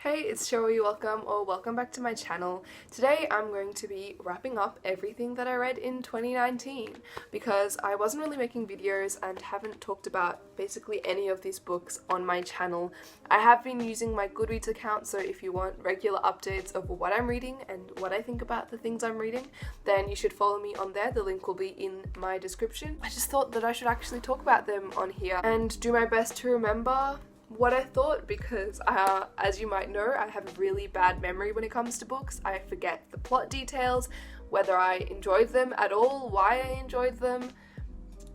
Hey, it's Joey, welcome back to my channel. Today I'm going to be wrapping up everything that I read in 2019 because I wasn't really making videos and haven't talked about basically any of these books on my channel. I have been using my Goodreads account, so if you want regular updates of what I'm reading and what I think about the things I'm reading, then you should follow me on there. The link will be in my description. I just thought that I should actually talk about them on here and do my best to remember what I thought because as you might know, I have a really bad memory when it comes to books. I forget the plot details, whether I enjoyed them at all, why I enjoyed them.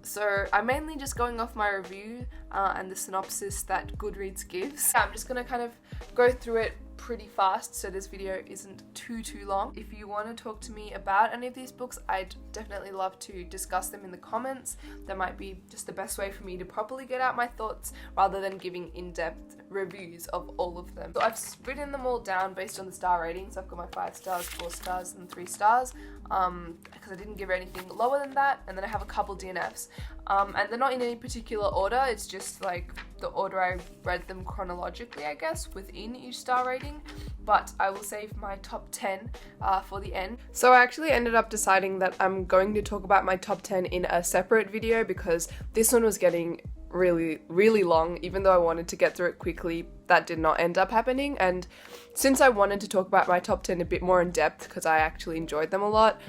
So I'm mainly just going off my review and the synopsis that Goodreads gives. I'm just gonna kind of go through it pretty fast so this video isn't too long. If you want to talk to me about any of these books, I'd definitely love to discuss them in the comments. That might be just the best way for me to properly get out my thoughts rather than giving in-depth reviews of all of them. So I've written them all down based on the star ratings. I've got my 5 stars, 4 stars and 3 stars because I didn't give anything lower than that, and then I have a couple DNFs and they're not in any particular order. It's just like the order I read them chronologically, I guess, within each star rating, but I will save my top 10 for the end. So I actually ended up deciding that I'm going to talk about my top 10 in a separate video because this one was getting really long. Even though I wanted to get through it quickly, that did not end up happening, and since I wanted to talk about my top 10 a bit more in depth because I actually enjoyed them a lot,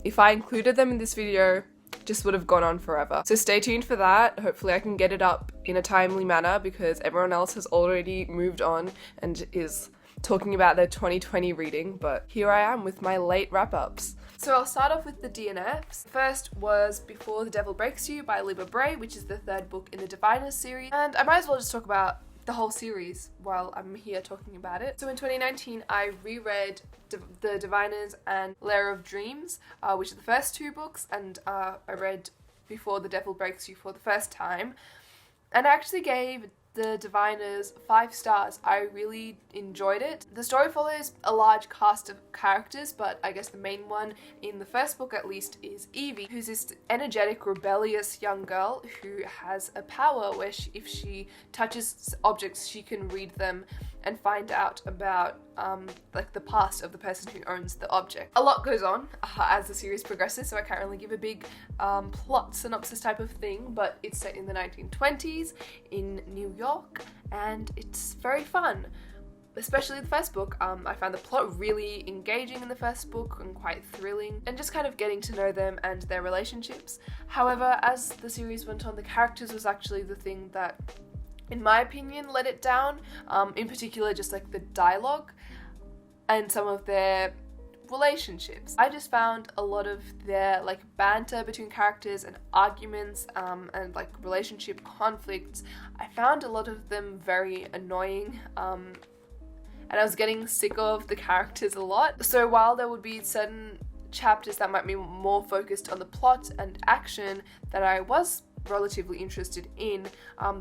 if I included them in this video, just would have gone on forever. So stay tuned for that. Hopefully I can get it up in a timely manner because everyone else has already moved on and is talking about their 2020 reading, but here I am with my late wrap-ups. So I'll start off with the DNFs. First was Before the Devil Breaks You by Libba Bray, which is the 3rd book in the Diviners series, and I might as well just talk about the whole series while I'm here talking about it. So in 2019 I reread The Diviners and Lair of Dreams, which are the first 2 books, and I read Before the Devil Breaks You for the first time, and I actually gave The Diviners 5 stars. I really enjoyed it. The story follows a large cast of characters, but I guess the main one in the first book at least is Evie, who's this energetic, rebellious young girl who has a power where if she touches objects, she can read them and find out about like the past of the person who owns the object. A lot goes on as the series progresses, so I can't really give a big plot synopsis type of thing, but it's set in the 1920s in New York and it's very fun. Especially the first book. I found the plot really engaging in the first book and quite thrilling, and just kind of getting to know them and their relationships. However, as the series went on, the characters was actually the thing that, in my opinion, let it down. In particular, just like the dialogue and some of their relationships. I just found a lot of their like banter between characters and arguments and like relationship conflicts, I found a lot of them very annoying, and I was getting sick of the characters a lot. So while there would be certain chapters that might be more focused on the plot and action that I was relatively interested in,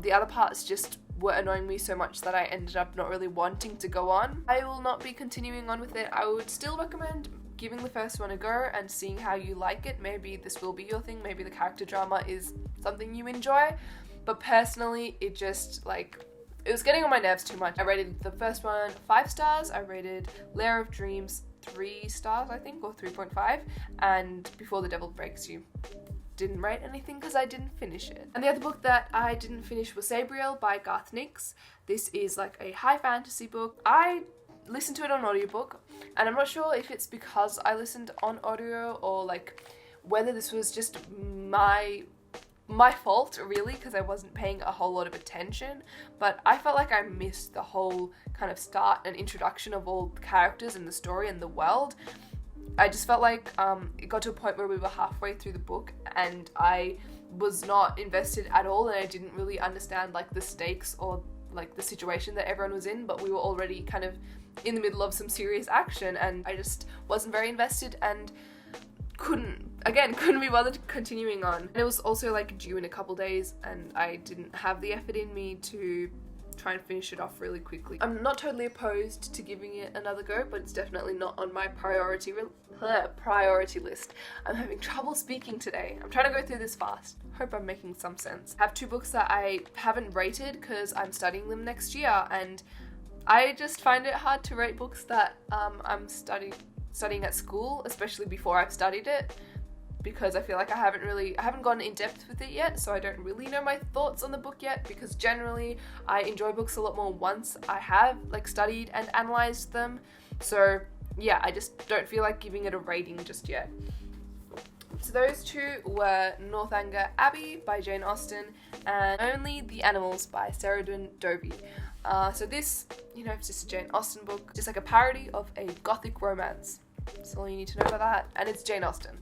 the other parts just were annoying me so much that I ended up not really wanting to go on. I will not be continuing on with it. I would still recommend giving the first one a go and seeing how you like it. Maybe this will be your thing, maybe the character drama is something you enjoy, but personally it just it was getting on my nerves too much. I rated the first one 5 stars, I rated Lair of Dreams 3 stars I think, or 3.5, and Before the Devil Breaks You didn't rate anything because I didn't finish it. And the other book that I didn't finish was Abrial by Garth Nix. This is like a high fantasy book. I listened to it on audiobook, and I'm not sure if it's because I listened on audio or like whether this was just my fault really, because I wasn't paying a whole lot of attention, but I felt like I missed the whole kind of start and introduction of all the characters and the story and the world. I just felt like it got to a point where we were halfway through the book and I was not invested at all, and I didn't really understand like the stakes or like the situation that everyone was in, but we were already kind of in the middle of some serious action and I just wasn't very invested and couldn't be bothered continuing on. And it was also like due in a couple days and I didn't have the effort in me to try and finish it off really quickly. I'm not totally opposed to giving it another go, but it's definitely not on my priority list. I'm having trouble speaking today. I'm trying to go through this fast. Hope I'm making some sense. I have 2 books that I haven't rated because I'm studying them next year, and I just find it hard to rate books that I'm studying at school, especially before I've studied it, because I feel like I haven't gone in depth with it yet, so I don't really know my thoughts on the book yet, because generally I enjoy books a lot more once I have like studied and analysed them. So yeah, I just don't feel like giving it a rating just yet. So those two were Northanger Abbey by Jane Austen and Only the Animals by Sarah Dovey. So this, it's just a Jane Austen book, just like a parody of a gothic romance. That's all you need to know about that. And it's Jane Austen.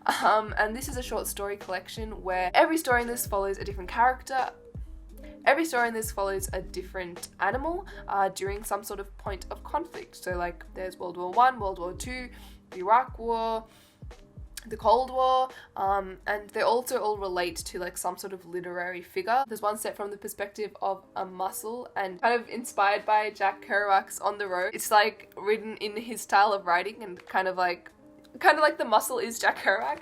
And this is a short story collection where every story in this follows a different character. Every story in this follows a different animal during some sort of point of conflict. So like there's World War I, World War II, the Iraq War, the Cold War, and they also all relate to like some sort of literary figure. There's one set from the perspective of a mussel and kind of inspired by Jack Kerouac's On the Road. It's like written in his style of writing and kind of like the mussel is Jack Kerouac.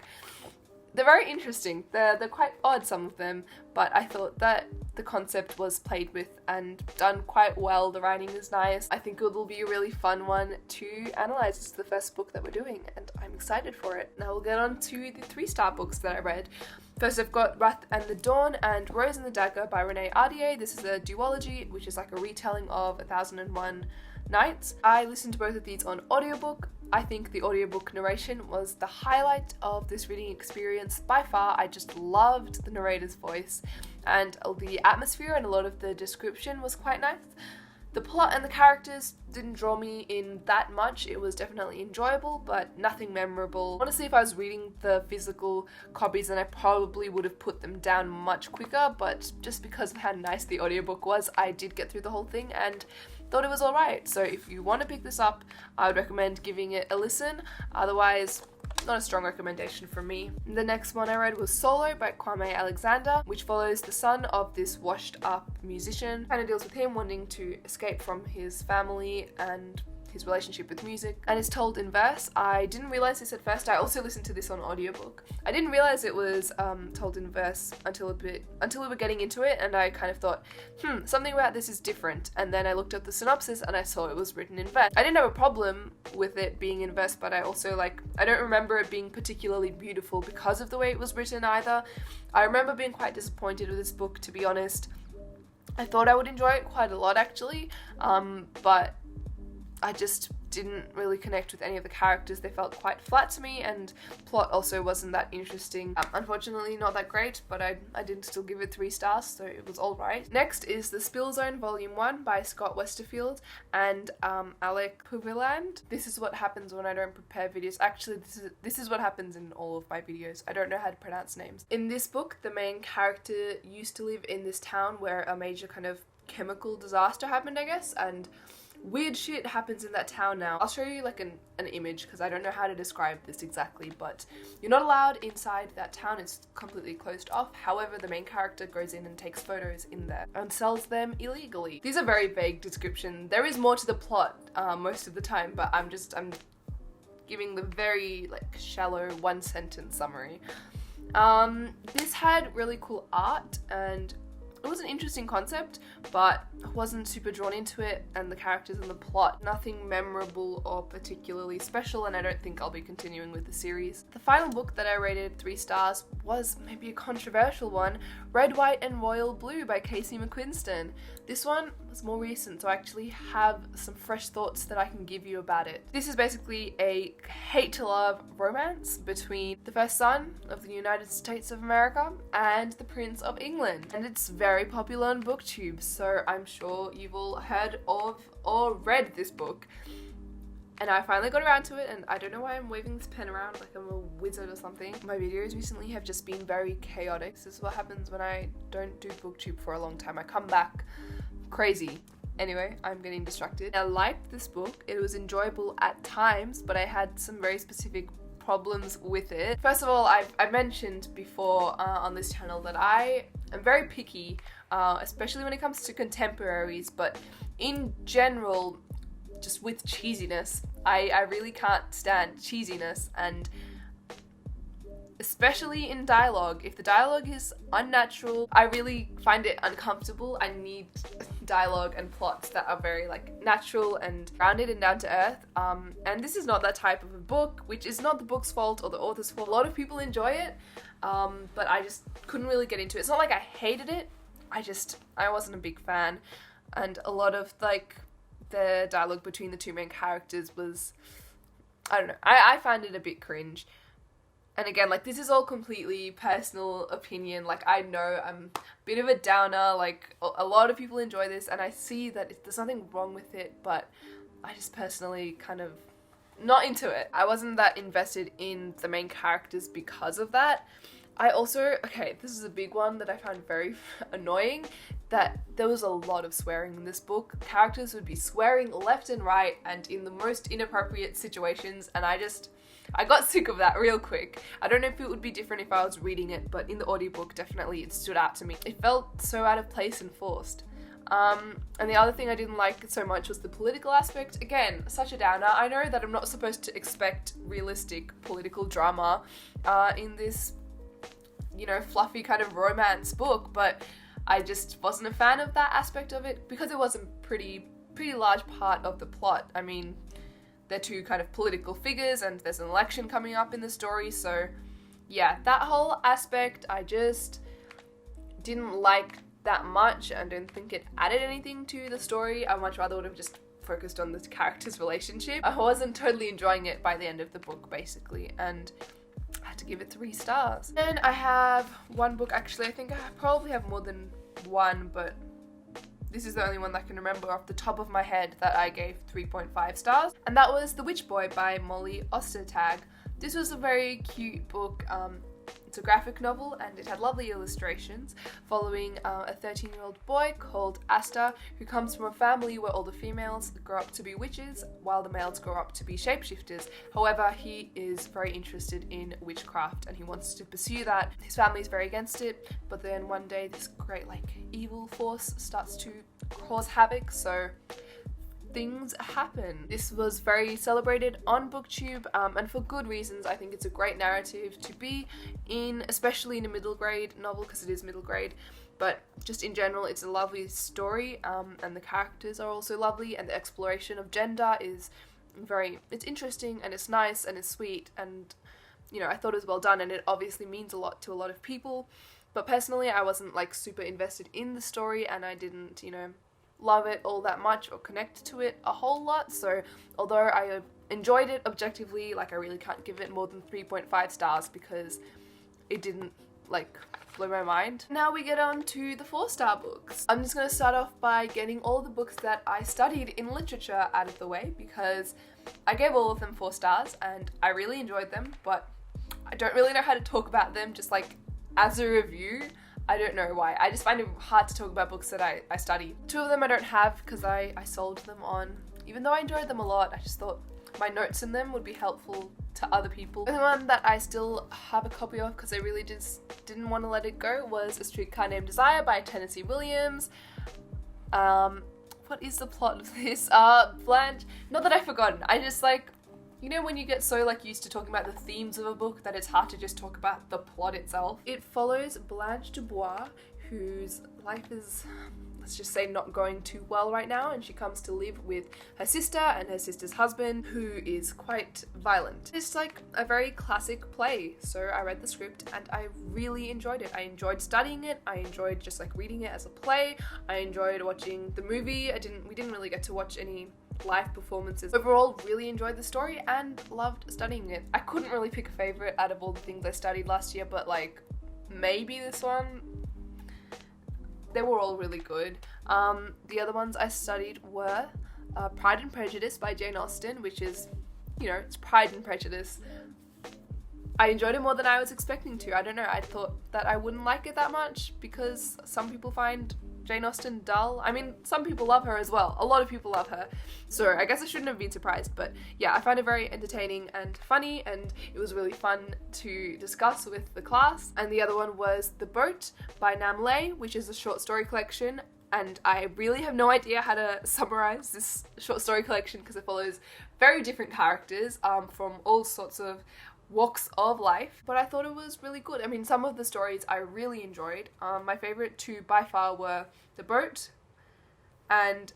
They're very interesting. They're quite odd, some of them, but I thought that the concept was played with and done quite well. The writing is nice. I think it will be a really fun one to analyze. It's the first book that we're doing and I'm excited for it. Now we'll get on to the 3-star books that I read. First I've got Wrath and the Dawn and Rose and the Dagger by Renee Ahdieh. This is a duology, which is like a retelling of 1001 Nights. I listened to both of these on audiobook. I think the audiobook narration was the highlight of this reading experience by far. I just loved the narrator's voice and the atmosphere, and a lot of the description was quite nice. The plot and the characters didn't draw me in that much. It was definitely enjoyable, but nothing memorable. Honestly, if I was reading the physical copies, then I probably would have put them down much quicker, but just because of how nice the audiobook was, I did get through the whole thing and thought it was alright. So if you want to pick this up, I would recommend giving it a listen. Otherwise, not a strong recommendation from me. The next one I read was Solo by Kwame Alexander, which follows the son of this washed up musician. Kind of deals with him wanting to escape from his family and his relationship with music, and is told in verse. I didn't realize this at first. I also listened to this on audiobook. I didn't realize it was told in verse until we were getting into it, and I kind of thought, something about this is different. And then I looked at the synopsis and I saw it was written in verse. I didn't have a problem with it being in verse, but I also I don't remember it being particularly beautiful because of the way it was written either. I remember being quite disappointed with this book, to be honest. I thought I would enjoy it quite a lot actually, but I just didn't really connect with any of the characters. They felt quite flat to me, and plot also wasn't that interesting. Unfortunately not that great, but I did still give it 3 stars, so it was alright. Next is The Spill Zone Volume 1 by Scott Westerfield and Alec Puviland. This is what happens when I don't prepare videos. Actually, this is what happens in all of my videos. I don't know how to pronounce names. In this book, the main character used to live in this town where a major kind of chemical disaster happened, I guess, and weird shit happens in that town now. I'll show you an image because I don't know how to describe this exactly, but you're not allowed inside that town. It's completely closed off. However, the main character goes in and takes photos in there and sells them illegally. These are very vague descriptions. There is more to the plot most of the time, but I'm giving the very shallow 1-sentence summary. This had really cool art and it was an interesting concept, but I wasn't super drawn into it, and the characters and the plot, nothing memorable or particularly special, and I don't think I'll be continuing with the series. The final book that I rated 3 stars was maybe a controversial one, Red, White and Royal Blue by Casey McQuiston. This one was more recent, so I actually have some fresh thoughts that I can give you about it. This is basically a hate-to-love romance between the first son of the United States of America and the Prince of England, and it's very popular on BookTube, so I'm sure you've all heard of or read this book. And I finally got around to it, and I don't know why I'm waving this pen around like I'm a wizard or something. My videos recently have just been very chaotic. This is what happens when I don't do BookTube for a long time. I come back crazy. Anyway, I'm getting distracted. I liked this book. It was enjoyable at times, but I had some very specific problems with it. First of all, I've mentioned before on this channel that I am very picky, especially when it comes to contemporaries, but in general, just with cheesiness, I really can't stand cheesiness, and especially in dialogue. If the dialogue is unnatural, I really find it uncomfortable. I need dialogue and plots that are very like natural and grounded and down to earth. And this is not that type of a book, which is not the book's fault or the author's fault. A lot of people enjoy it, but I just couldn't really get into it. It's not like I hated it, I wasn't a big fan. And a lot of like the dialogue between the two main characters was, I don't know, I find it a bit cringe. And again, like, this is all completely personal opinion. Like, I know I'm a bit of a downer. Like, a lot of people enjoy this, and I see that there's nothing wrong with it, but I just personally kind of not into it. I wasn't that invested in the main characters because of that. I also, okay, this is a big one that I found very annoying, that there was a lot of swearing in this book. Characters would be swearing left and right and in the most inappropriate situations, and I got sick of that real quick. I don't know if it would be different if I was reading it, but in the audiobook, definitely it stood out to me. It felt so out of place and forced. And the other thing I didn't like so much was the political aspect. Again, such a downer. I know that I'm not supposed to expect realistic political drama in this, you know, fluffy kind of romance book, but I just wasn't a fan of that aspect of it because it was a pretty large part of the plot. I mean, they're two kind of political figures and there's an election coming up in the story, so yeah, that whole aspect I just didn't like that much and don't think it added anything to the story. I much rather would have just focused on this character's relationship. I wasn't totally enjoying it by the end of the book, basically, and I had to give it 3 stars. And I have one book, actually, I think I probably have more than one, but this is the only one that I can remember off the top of my head that I gave 3.5 stars, and that was The Witch Boy by Moly Ostertag. This was a very cute book. It's a graphic novel and it had lovely illustrations following a 13-year-old boy called Asta, who comes from a family where all the females grow up to be witches while the males grow up to be shapeshifters. However, he is very interested in witchcraft and he wants to pursue that. His family is very against it, but then one day this great like evil force starts to cause havoc, so things happen. This was very celebrated on BookTube, and for good reasons. I think it's a great narrative to be in, especially in a middle grade novel, because it is middle grade, but just in general it's a lovely story, and the characters are also lovely, and the exploration of gender is it's interesting and it's nice and it's sweet, and you know, I thought it was well done, and it obviously means a lot to a lot of people, but personally I wasn't like super invested in the story, and I didn't, you know, love it all that much or connect to it a whole lot. So although I enjoyed it objectively, like I really can't give it more than 3.5 stars because it didn't like blow my mind. Now we get on to the 4-star books. I'm just going to start off by getting all the books that I studied in literature out of the way, because I gave all of them 4 stars and I really enjoyed them, but I don't really know how to talk about them just like as a review. I don't know why. I just find it hard to talk about books that I studied. 2 of them I don't have because I sold them on. Even though I enjoyed them a lot, I just thought my notes in them would be helpful to other people. The one that I still have a copy of because I really just didn't want to let it go was A Streetcar Named Desire by Tennessee Williams. What is the plot of this? Blanche. Not that I've forgotten. I just like, you know when you get so like used to talking about the themes of a book that it's hard to just talk about the plot itself. It follows Blanche Dubois, whose life is, let's just say, not going too well right now, and she comes to live with her sister and her sister's husband, who is quite violent. It's like a very classic play, so I read the script and I really enjoyed it. I enjoyed studying it, I enjoyed just like reading it as a play, I enjoyed watching the movie. We didn't really get to watch any live performances. Overall, really enjoyed the story and loved studying it. I couldn't really pick a favourite out of all the things I studied last year, but like maybe this one. They were all really good. The other ones I studied were Pride and Prejudice by Jane Austen, which is, you know, it's Pride and Prejudice. I enjoyed it more than I was expecting to. I don't know, I thought that I wouldn't like it that much because some people find Jane Austen dull. I mean, some people love her as well. A lot of people love her. So I guess I shouldn't have been surprised. But yeah, I found it very entertaining and funny, and it was really fun to discuss with the class. And the other one was The Boat by Nam Le, which is a short story collection. And I really have no idea how to summarize this short story collection because it follows very different characters from all sorts of walks of life, but I thought it was really good. I mean, some of the stories I really enjoyed. My favorite two by far were The Boat and,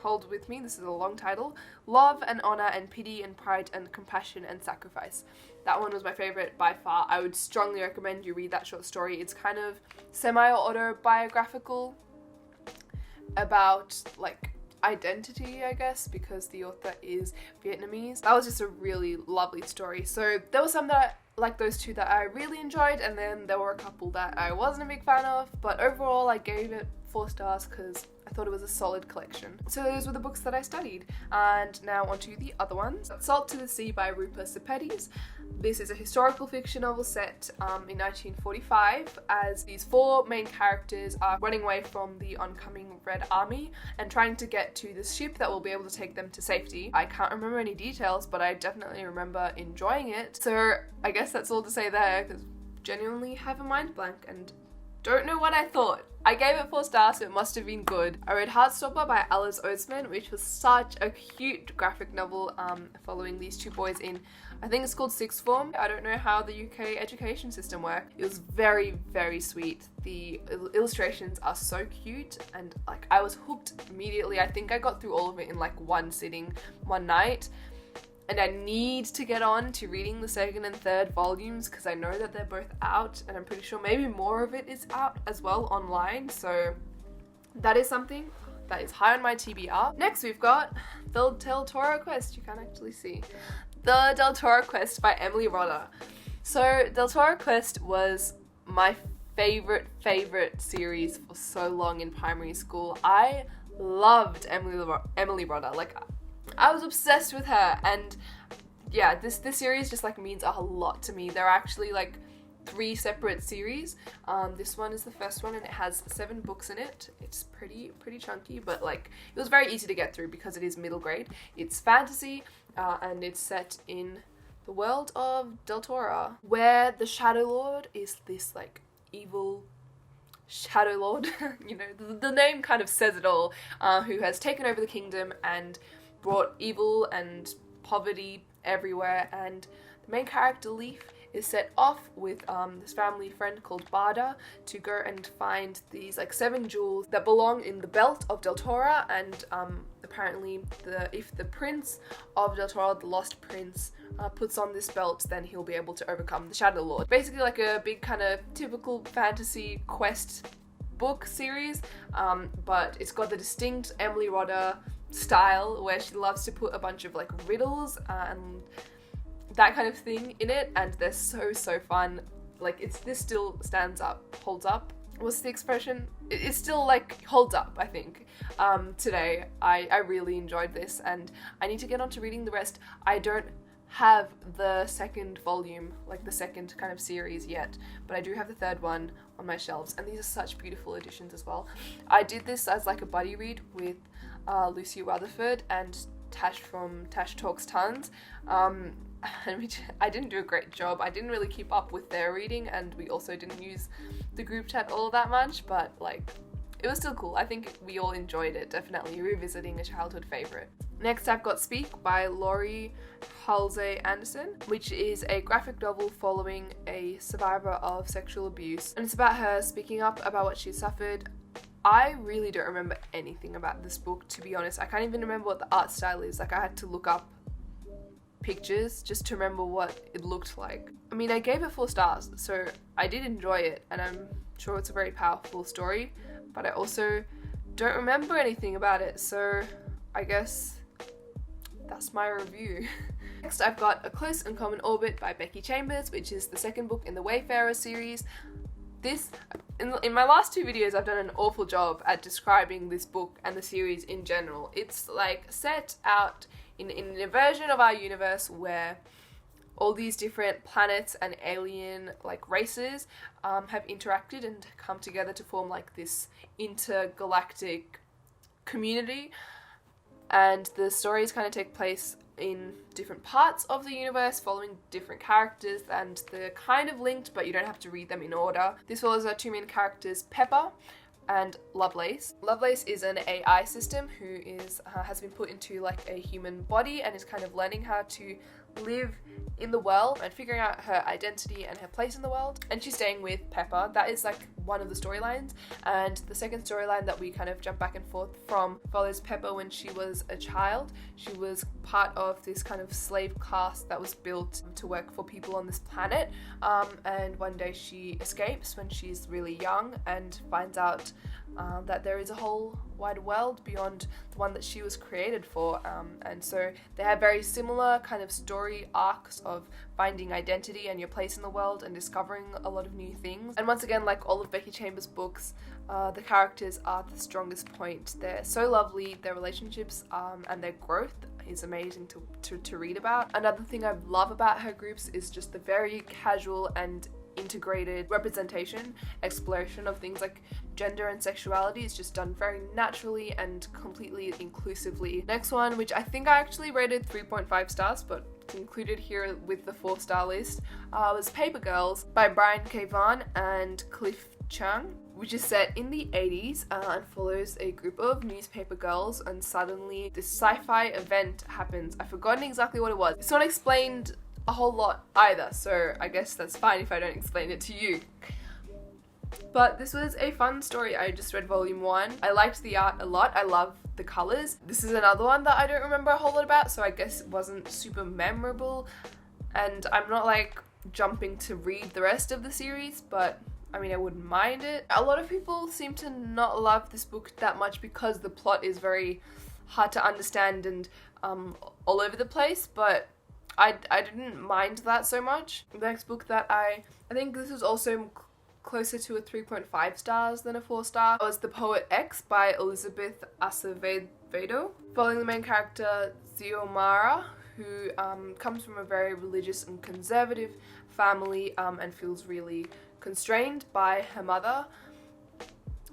hold with me, this is a long title, Love and Honor and Pity and Pride and Compassion and Sacrifice. That one was my favorite by far. I would strongly recommend you read that short story. It's kind of semi-autobiographical about like identity, I guess, because the author is Vietnamese. That was just a really lovely story. So there were some that, like those two, that I really enjoyed, and then there were a couple that I wasn't a big fan of, but overall I gave it 4 stars because I thought it was a solid collection. So those were the books that I studied, and now onto the other ones. Salt to the Sea by Rupa Sepetys. This is a historical fiction novel set in 1945, as these 4 main characters are running away from the oncoming Red Army and trying to get to this ship that will be able to take them to safety. I can't remember any details, but I definitely remember enjoying it. So I guess that's all to say there, because genuinely have a mind blank and don't know what I thought. I gave it 4 stars, so it must have been good. I read Heartstopper by Alice Oseman, which was such a cute graphic novel following these 2 boys in, I think it's called sixth form. I don't know how the UK education system works. It was very, very sweet. The illustrations are so cute, and like I was hooked immediately. I think I got through all of it in like one sitting, one night. And I need to get on to reading the 2nd and 3rd volumes because I know that they're both out, and I'm pretty sure maybe more of it is out as well online. So that is something that is high on my TBR. Next we've got the Deltora Quest. You can't actually see. The Deltora Quest by Emily Rodda. So Deltora Quest was my favorite series for so long in primary school. I loved Emily Rodda. Like, I was obsessed with her, and yeah, this series just like means a lot to me. There are actually like 3 separate series. This one is the first one, and it has 7 books in it. It's pretty chunky, but like it was very easy to get through because it is middle grade. It's fantasy, and it's set in the world of Deltora, where the Shadow Lord is this like evil Shadow Lord, you know, the name kind of says it all, who has taken over the kingdom and brought evil and poverty everywhere. And the main character, Leaf, is set off with this family friend called Barda to go and find these like 7 jewels that belong in the belt of Deltora, and apparently if the prince of Deltora, the lost prince, puts on this belt, then he'll be able to overcome the Shadow Lord. Basically like a big kind of typical fantasy quest book series, but it's got the distinct Emily Rodda style where she loves to put a bunch of like riddles and that kind of thing in it, and they're so fun. Like this still holds up. What's the expression? It still like holds up, I think. Today I really enjoyed this, and I need to get on to reading the rest. I don't have the 2nd volume, like the 2nd kind of series yet, but I do have the 3rd one on my shelves, and these are such beautiful editions as well. I did this as like a buddy read with Lucy Rutherford and Tash from Tash Talks Tons, and I didn't do a great job. I didn't really keep up with their reading, and we also didn't use the group chat all that much, but like it was still cool. I think we all enjoyed it, definitely revisiting a childhood favourite. Next I've got Speak by Laurie Halse Anderson, which is a graphic novel following a survivor of sexual abuse, and it's about her speaking up about what she suffered. I really don't remember anything about this book, to be honest. I can't even remember what the art style is. Like I had to look up pictures just to remember what it looked like. I mean, I gave it 4 stars, so I did enjoy it, and I'm sure it's a very powerful story, but I also don't remember anything about it, so I guess that's my review. Next I've got A Close and Common Orbit by Becky Chambers, which is the 2nd book in the Wayfarer series. In my last 2 videos I've done an awful job at describing this book and the series in general. It's like set out in a version of our universe where all these different planets and alien like races have interacted and come together to form like this intergalactic community, and the stories kind of take place in different parts of the universe following different characters, and they're kind of linked but you don't have to read them in order. This follows our 2 main characters, Pepper and Lovelace. Lovelace is an AI system who has been put into like a human body and is kind of learning how to live in the world and figuring out her identity and her place in the world. And she's staying with Pepper. That is like one of the storylines. And the second storyline that we kind of jump back and forth from follows Pepper when she was a child. She was part of this kind of slave class that was built to work for people on this planet. And one day she escapes when she's really young and finds out that there is a whole wide world beyond the one that she was created for, and so they have very similar kind of story arcs of finding identity and your place in the world and discovering a lot of new things. And once again, like all of Becky Chambers' books, the characters are the strongest point. They're so lovely, their relationships and their growth is amazing to read about. Another thing I love about her groups is just the very casual and integrated representation, exploration of things like gender and sexuality is just done very naturally and completely inclusively. Next one, which I think I actually rated 3.5 stars, but it's included here with the 4-star list, was Paper Girls by Brian Kavon and Cliff Chung, which is set in the 80s and follows a group of newspaper girls, and suddenly this sci-fi event happens. I've forgotten exactly what it was. It's not explained a whole lot either, so I guess that's fine if I don't explain it to you. But this was a fun story. I just read volume 1. I liked the art a lot. I love the colors. This is another one that I don't remember a whole lot about, so I guess it wasn't super memorable, and I'm not like jumping to read the rest of the series, but I mean, I wouldn't mind it. A lot of people seem to not love this book that much because the plot is very hard to understand and all over the place, but I didn't mind that so much. The next book that I think this was also closer to a 3.5 stars than a 4-star, was The Poet X by Elizabeth Acevedo, following the main character Xiomara, who comes from a very religious and conservative family and feels really constrained by her mother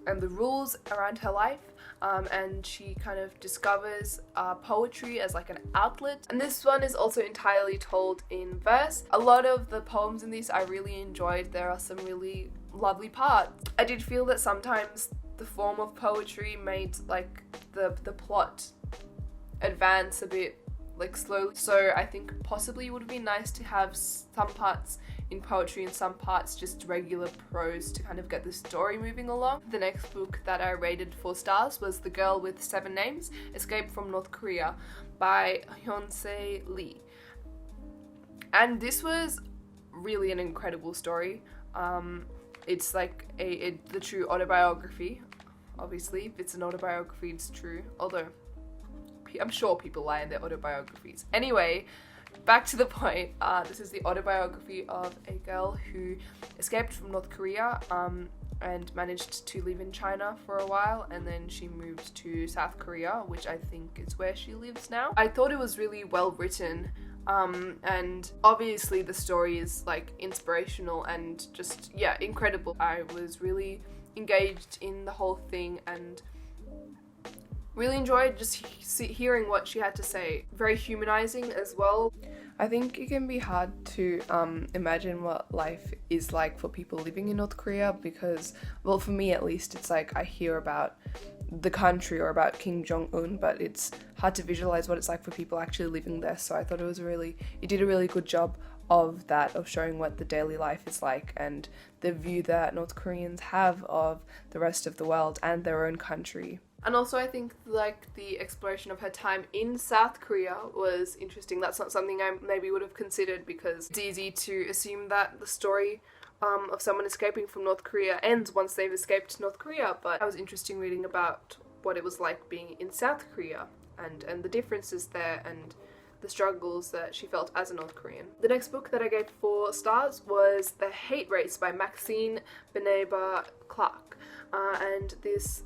and the rules around her life. And she kind of discovers poetry as like an outlet. And this one is also entirely told in verse. A lot of the poems in this I really enjoyed. There are some really lovely parts. I did feel that sometimes the form of poetry made like the plot advance a bit like slowly. So I think possibly it would have been nice to have some parts in poetry and some parts just regular prose to kind of get the story moving along. The next book that I rated 4 stars was The Girl with 7 Names, Escape from North Korea by Hyun Se Lee. And this was really an incredible story. It's like the true autobiography. Obviously, if it's an autobiography, it's true. Although, I'm sure people lie in their autobiographies. Anyway, back to the point, this is the autobiography of a girl who escaped from North Korea and managed to live in China for a while, and then she moved to South Korea, which I think is where she lives now. I thought it was really well written, and obviously the story is like inspirational and just, yeah, incredible. I was really engaged in the whole thing and really enjoyed just hearing what she had to say. Very humanizing as well. I think it can be hard to imagine what life is like for people living in North Korea because, well, for me at least, it's like I hear about the country or about Kim Jong-un, but it's hard to visualize what it's like for people actually living there. So I thought it did a really good job of that, of showing what the daily life is like and the view that North Koreans have of the rest of the world and their own country. And also I think like the exploration of her time in South Korea was interesting. That's not something I maybe would have considered because it's easy to assume that the story of someone escaping from North Korea ends once they've escaped North Korea, but it was interesting reading about what it was like being in South Korea and the differences there and the struggles that she felt as a North Korean. The next book that I gave 4 stars was The Hate Race by Maxine Beneba Clark, and this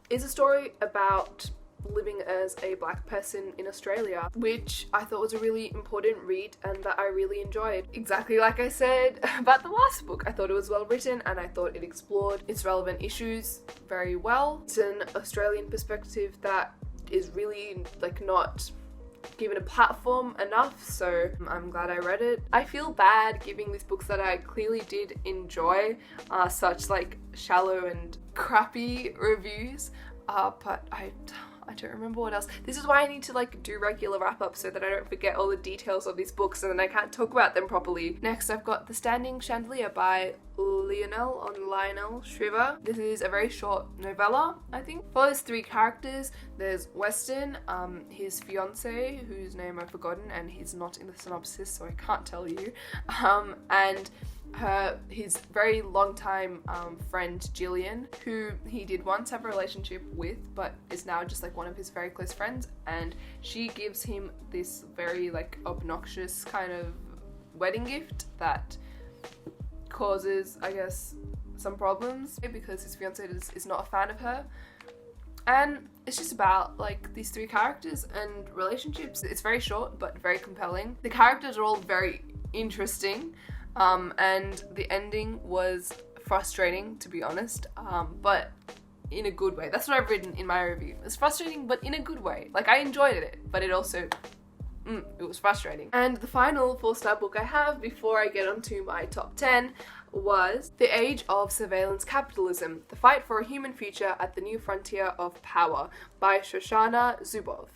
is a story about living as a black person in Australia, which I thought was a really important read and that I really enjoyed. Exactly like I said about the last book, I thought it was well written and I thought it explored its relevant issues very well. It's an Australian perspective that is really like not given a platform enough, so I'm glad I read it. I feel bad giving these books that I clearly did enjoy such like shallow and crappy reviews, but I don't remember what else. This is why I need to like do regular wrap-ups so that I don't forget all the details of these books and then I can't talk about them properly. Next, I've got The Standing Chandelier by Lionel Shriver. This is a very short novella, I think. Follows 3 characters. There's Weston, his fiance, whose name I've forgotten, and he's not in the synopsis, so I can't tell you. And his very long time friend Jillian, who he did once have a relationship with but is now just like one of his very close friends, and she gives him this very like obnoxious kind of wedding gift that causes, I guess, some problems because his fiance is not a fan of her. And it's just about like these 3 characters and relationships. It's very short but very compelling. The characters are all very interesting. And the ending was frustrating, to be honest, but in a good way. That's what I've written in my review. It's frustrating, but in a good way. Like, I enjoyed it, but it also, it was frustrating. And the final 4-star book I have before I get onto my top 10 was The Age of Surveillance Capitalism, The Fight for a Human Future at the New Frontier of Power by Shoshana Zuboff.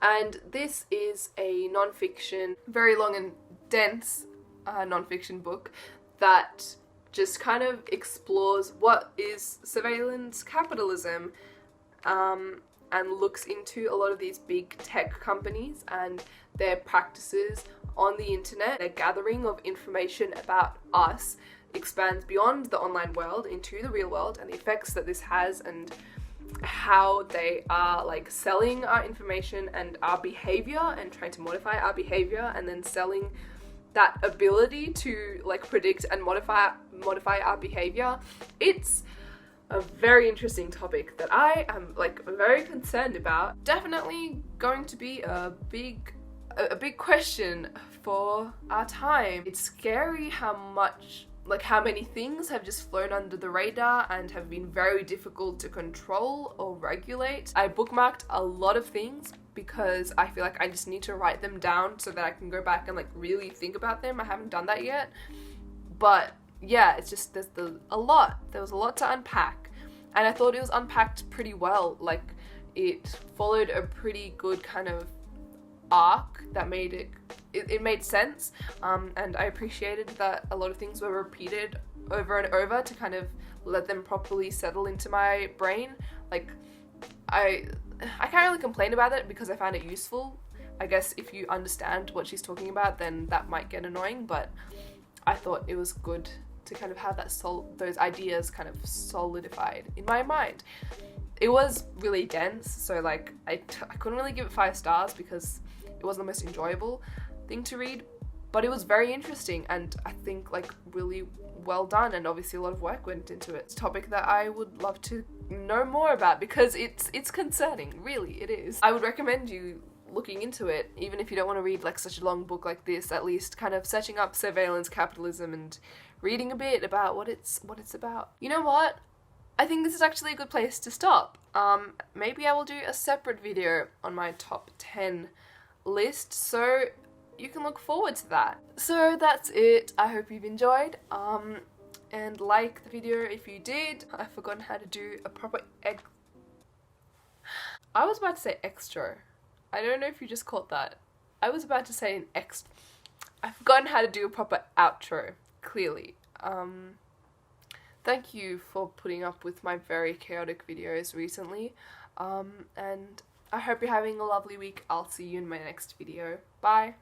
And this is a non-fiction, very long and dense non-fiction book that just kind of explores what is surveillance capitalism, and looks into a lot of these big tech companies and their practices on the internet. Their gathering of information about us expands beyond the online world into the real world, and the effects that this has, and how they are like selling our information and our behavior and trying to modify our behavior, and then selling that ability to like predict and modify our behavior. It's a very interesting topic that I am like very concerned about. Definitely going to be a big question for our time. It's scary how many things have just flown under the radar and have been very difficult to control or regulate. I bookmarked a lot of things because I feel like I just need to write them down so that I can go back and like really think about them. I haven't done that yet. But yeah, it's just there was a lot to unpack, and I thought it was unpacked pretty well. Like, it followed a pretty good kind of arc that made it made sense, and I appreciated that a lot of things were repeated over and over to kind of let them properly settle into my brain. Like, I can't really complain about it because I found it useful. I guess if you understand what she's talking about, then that might get annoying, but I thought it was good to kind of have those ideas kind of solidified in my mind. It was really dense, so like I couldn't really give it 5 stars because it wasn't the most enjoyable thing to read, but it was very interesting and I think like really well done, and obviously a lot of work went into it. It's a topic that I would love to know more about because it's concerning, really, it is. I would recommend you looking into it, even if you don't want to read like such a long book like this, at least kind of searching up surveillance capitalism and reading a bit about what it's about. You know what? I think this is actually a good place to stop. Maybe I will do a separate video on my top 10 list, so you can look forward to that. So that's it. I hope you've enjoyed, and like the video if you did. I've forgotten how to do a proper I was about to say extra. I don't know if you just caught that. I was about to say an extra. I've forgotten how to do a proper outro, clearly. Thank you for putting up with my very chaotic videos recently, and I hope you're having a lovely week. I'll see you in my next video. Bye!